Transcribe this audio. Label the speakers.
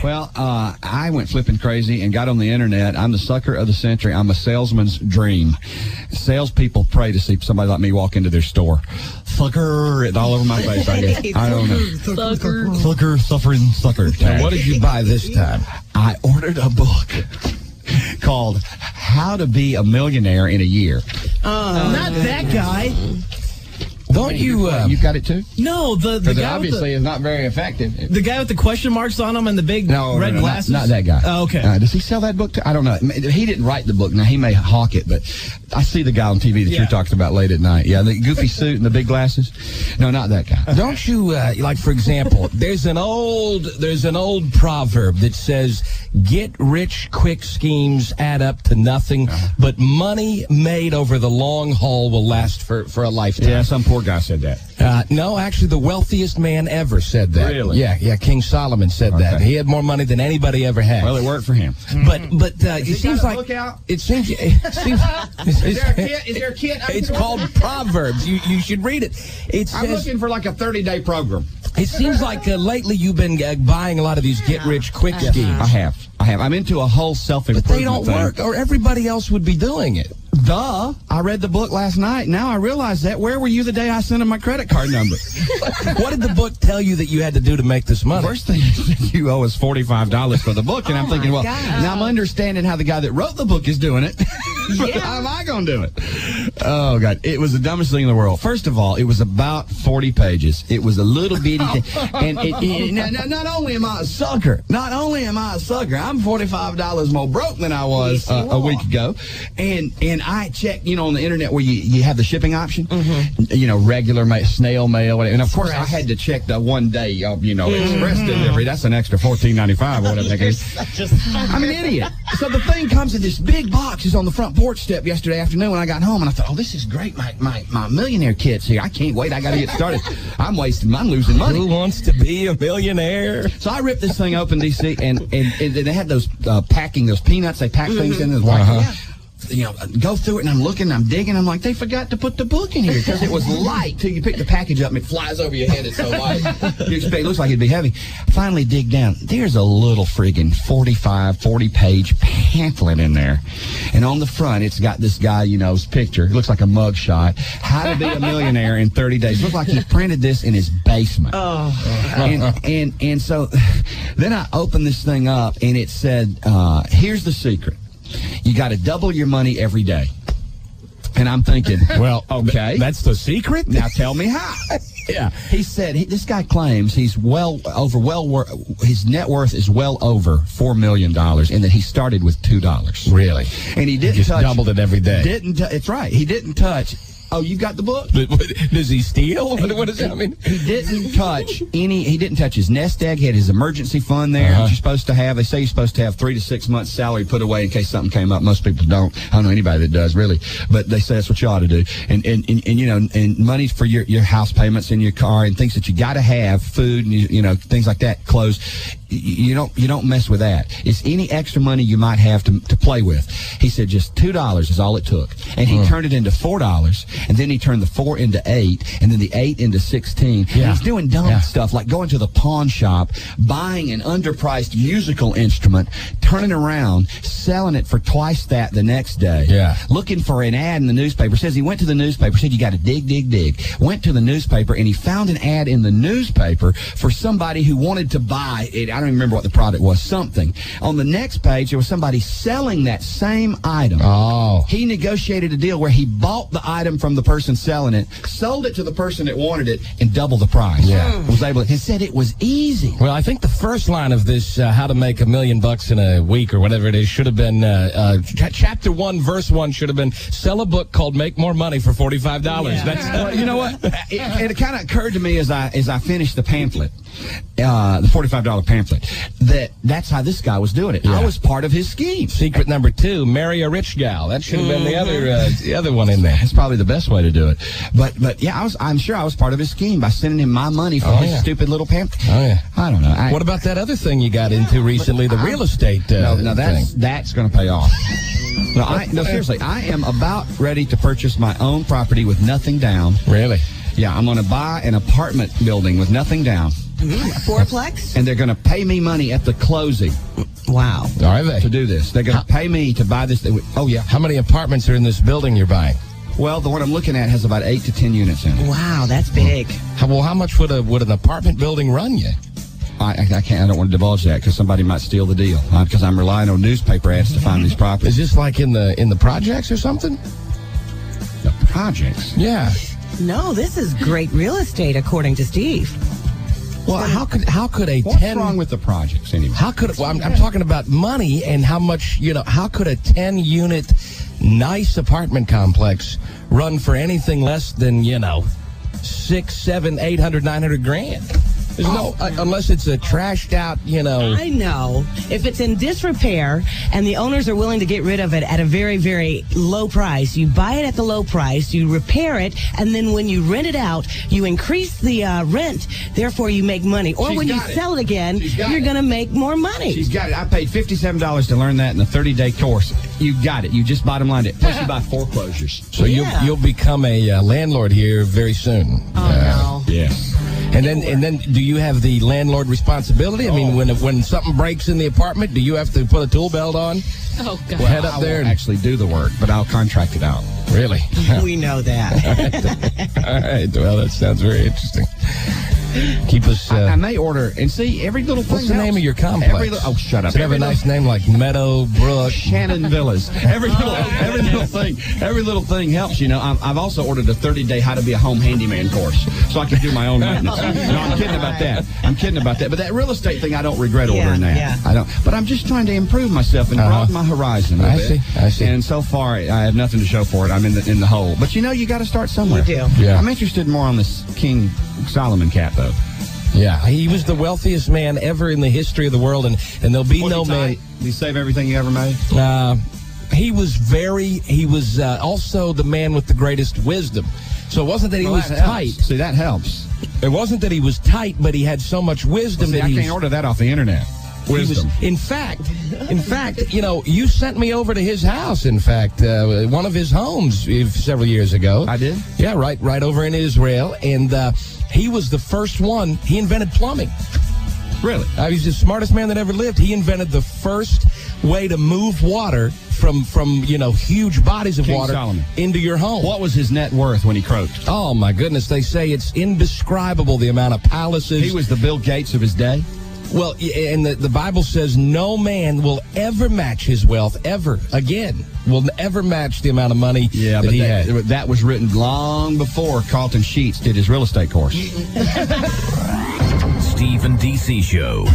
Speaker 1: Well, I went flipping crazy and got on the internet. I'm the sucker of the century. I'm a salesman's dream. Salespeople pray to see somebody like me walk into their store. Sucker, it's all over my face. I don't know. Sucker, suffering, sucker.
Speaker 2: Now, what did you buy this time?
Speaker 1: I ordered a book called How to Be a Millionaire in a Year.
Speaker 3: Not that guy.
Speaker 2: Don't you...
Speaker 1: You got it too?
Speaker 3: No, the guy
Speaker 1: obviously is not very effective.
Speaker 3: The guy with the question marks on him and the big red glasses?
Speaker 1: Not that guy.
Speaker 3: Oh, okay.
Speaker 1: Does he sell that book too? I don't know. He didn't write the book. Now, he may hawk it, but I see the guy on TV that you're talking about late at night. Yeah, the goofy suit and the big glasses. No, not that guy.
Speaker 2: Don't you, like, for example, there's an old proverb that says, get rich quick schemes add up to nothing, but money made over the long haul will last for a lifetime.
Speaker 1: Yeah, some poor guy said that.
Speaker 2: No, actually, the wealthiest man ever said that.
Speaker 1: Really?
Speaker 2: Yeah, King Solomon said that. He had more money than anybody ever had.
Speaker 1: Well, it worked for him.
Speaker 2: But it seems like... It seems...
Speaker 1: Is there a kid?
Speaker 2: It's called Proverbs. You should read it. It says...
Speaker 1: I'm looking for like a 30-day program.
Speaker 2: It seems like lately you've been buying a lot of these get-rich-quick schemes.
Speaker 1: I have. I'm into a whole self-improvement
Speaker 2: But they don't work, or everybody else would be doing it.
Speaker 1: Duh. I read the book last night. Now I realize that. Where were you the day I sent him my credit card number?
Speaker 2: What did the book tell you that you had to do to make this money?
Speaker 1: First thing is you owe us $45 for the book, and I'm thinking, well, now I'm understanding how the guy that wrote the book is doing it. How am I going to do it? Oh, God. It was the dumbest thing in the world. First of all, it was about 40 pages. It was a little bitty thing. And not only am I a sucker, I'm $45 more broke than I was a week ago. And I checked, on the internet where you have the shipping option, regular snail mail, whatever. And of course, I had to check the 1 day, express delivery. That's an extra $14.95 or whatever that is. I'm an idiot. So the thing comes in this big box. Is on the front porch step yesterday afternoon when I got home, and I thought, oh, this is great. My millionaire kit's here. I can't wait. I got to get started. I'm losing money.
Speaker 2: Who wants to be a millionaire?
Speaker 1: So I ripped this thing open, DC, and they had those those peanuts. They pack things in. Go through it, and I'm looking, I'm digging. I'm like, they forgot to put the book in here because it was light till you pick the package up and it flies over your head. It's so light. It looks like it'd be heavy. Finally dig down. There's a little friggin' 40-page pamphlet in there. And on the front, it's got this guy's picture. It looks like a mug shot. How to be a millionaire in 30 days. It looks like he printed this in his basement. And so then I opened this thing up, and it said, here's the secret. You got to double your money every day. And I'm thinking, well, okay.
Speaker 2: That's the secret?
Speaker 1: Now tell me how. Yeah. He said, this guy claims his net worth is well over $4 million, and that he started with $2.
Speaker 2: Really?
Speaker 1: And he didn't
Speaker 2: just doubled it every day.
Speaker 1: It's right. He didn't touch. Oh, you got the book?
Speaker 2: Does he steal? What does that mean?
Speaker 1: He didn't touch his nest egg. He had his emergency fund there. You're supposed to have. They say you're supposed to have 3 to 6 months' salary put away in case something came up. Most people don't. I don't know anybody that does really, but they say that's what you ought to do. And money for your house payments and your car and things that you got to have, food and things like that, clothes. You don't mess with that. It's any extra money you might have to play with. He said just $2 is all it took, and he turned it into $4. And then he turned the 4 into 8, and then the 8 into 16. Yeah. And he's doing dumb stuff like going to the pawn shop, buying an underpriced musical instrument, turning around, selling it for twice that the next day.
Speaker 2: Yeah.
Speaker 1: Looking for an ad in the newspaper. Says he went to the newspaper, said you got to dig. Went to the newspaper, and he found an ad in the newspaper for somebody who wanted to buy it. I don't even remember what the product was. Something. On the next page, there was somebody selling that same item.
Speaker 2: Oh.
Speaker 1: He negotiated a deal where he bought the item from the person selling it, sold it to the person that wanted it, and doubled the price.
Speaker 2: Yeah.
Speaker 1: He said it was easy.
Speaker 2: Well, I think the first line of this, how to make $1 million in a week or whatever it is, should have been, chapter 1, verse 1 should have been, sell a book called Make More Money for $45.
Speaker 1: Yeah. That's, you know what? It kind of occurred to me as I finished the pamphlet, the $45 pamphlet, that's how this guy was doing it. Yeah. I was part of his scheme.
Speaker 2: Secret number 2, marry a rich gal. That should have been the other one in there.
Speaker 1: It's probably the best way to do it. But yeah, I'm sure I was part of his scheme by sending him my money for his stupid little pamphlet.
Speaker 2: Oh yeah.
Speaker 1: I don't know.
Speaker 2: What about that other thing you got into recently, the real estate
Speaker 1: No, that's going to pay off. No, seriously, I am about ready to purchase my own property with nothing down.
Speaker 2: Really?
Speaker 1: Yeah, I'm going to buy an apartment building with nothing down.
Speaker 4: Fourplex?
Speaker 1: And they're going to pay me money at the closing.
Speaker 4: Wow.
Speaker 2: Are they?
Speaker 1: To do this. They're going to pay me to buy this. Oh, yeah.
Speaker 2: How many apartments are in this building you're buying?
Speaker 1: Well, the one I'm looking at has about 8 to 10 units in it.
Speaker 4: Wow, that's big.
Speaker 2: How much would an apartment building run you?
Speaker 1: I can't. I don't want to divulge that because somebody might steal the deal. Because I'm relying on newspaper ads to find these properties.
Speaker 2: Is this like in the projects or something?
Speaker 1: The projects?
Speaker 2: Yeah.
Speaker 4: No, this is great real estate, according to Steve.
Speaker 2: Well, how could a
Speaker 1: What's
Speaker 2: 10?
Speaker 1: wrong with the projects anyway?
Speaker 2: How could? Well, I'm talking about money and how much. How could a 10-unit nice apartment complex run for anything less than 6, 7, 800, 900 grand? There's no, unless it's a trashed out,
Speaker 4: I know. If it's in disrepair and the owners are willing to get rid of it at a very, very low price, you buy it at the low price, you repair it, and then when you rent it out, you increase the rent, therefore you make money. Or when you sell it again, you're going to make more money.
Speaker 1: She's got it. I paid $57 to learn that in a 30-day course. You got it. You just bottom lined it. Plus you buy foreclosures.
Speaker 2: So you'll become a landlord here very soon.
Speaker 4: Oh, no.
Speaker 1: Yeah.
Speaker 2: And then, do you have the landlord responsibility? I mean, when something breaks in the apartment, do you have to put a tool belt on?
Speaker 4: Oh, God.
Speaker 2: Well, head up there
Speaker 1: and
Speaker 2: and
Speaker 1: actually do the work, but I'll contract it out.
Speaker 2: Really?
Speaker 4: We know that.
Speaker 2: All right. Well, that sounds very interesting. Keep us.
Speaker 1: I may order and see every little thing.
Speaker 2: What's the name of your complex?
Speaker 1: Shut up.
Speaker 2: Does it have a nice name like Meadow Brook?
Speaker 1: Shannon Villas. Every little thing helps. I've also ordered a 30-day how to be a home handyman course, so I can do my own maintenance. No, I'm kidding about that. But that real estate thing, I don't regret ordering that.
Speaker 4: Yeah.
Speaker 1: I don't. But I'm just trying to improve myself and broaden my horizon.
Speaker 2: I see.
Speaker 1: And so far, I have nothing to show for it. I'm in the hole. But you got to start somewhere.
Speaker 4: You do.
Speaker 2: Yeah.
Speaker 1: I'm interested more on this King Solomon cat, though.
Speaker 2: Yeah, he was the wealthiest man ever in the history of the world, and there'll be no man.
Speaker 1: Did he save everything he ever made?
Speaker 2: He was also the man with the greatest wisdom. So it wasn't that he was tight.
Speaker 1: See, that helps.
Speaker 2: It wasn't that he was tight, but he had so much wisdom that
Speaker 1: I can't order that off the internet. Wisdom.
Speaker 2: In fact, you sent me over to his house. In fact, one of his homes several years ago.
Speaker 1: I did?
Speaker 2: Yeah, right over in Israel, and he was the first one. He invented plumbing.
Speaker 1: Really?
Speaker 2: He's the smartest man that ever lived. He invented the first way to move water from huge bodies of
Speaker 1: King
Speaker 2: water
Speaker 1: Solomon.
Speaker 2: into your home.
Speaker 1: What was his net worth when he croaked?
Speaker 2: Oh, my goodness. They say it's indescribable, the amount of palaces.
Speaker 1: He was the Bill Gates of his day?
Speaker 2: Well, and the Bible says no man will ever match his wealth ever again. Will ever match the amount of money that he had.
Speaker 1: That was written long before Carlton Sheets did his real estate course.
Speaker 5: Steve and DC Show.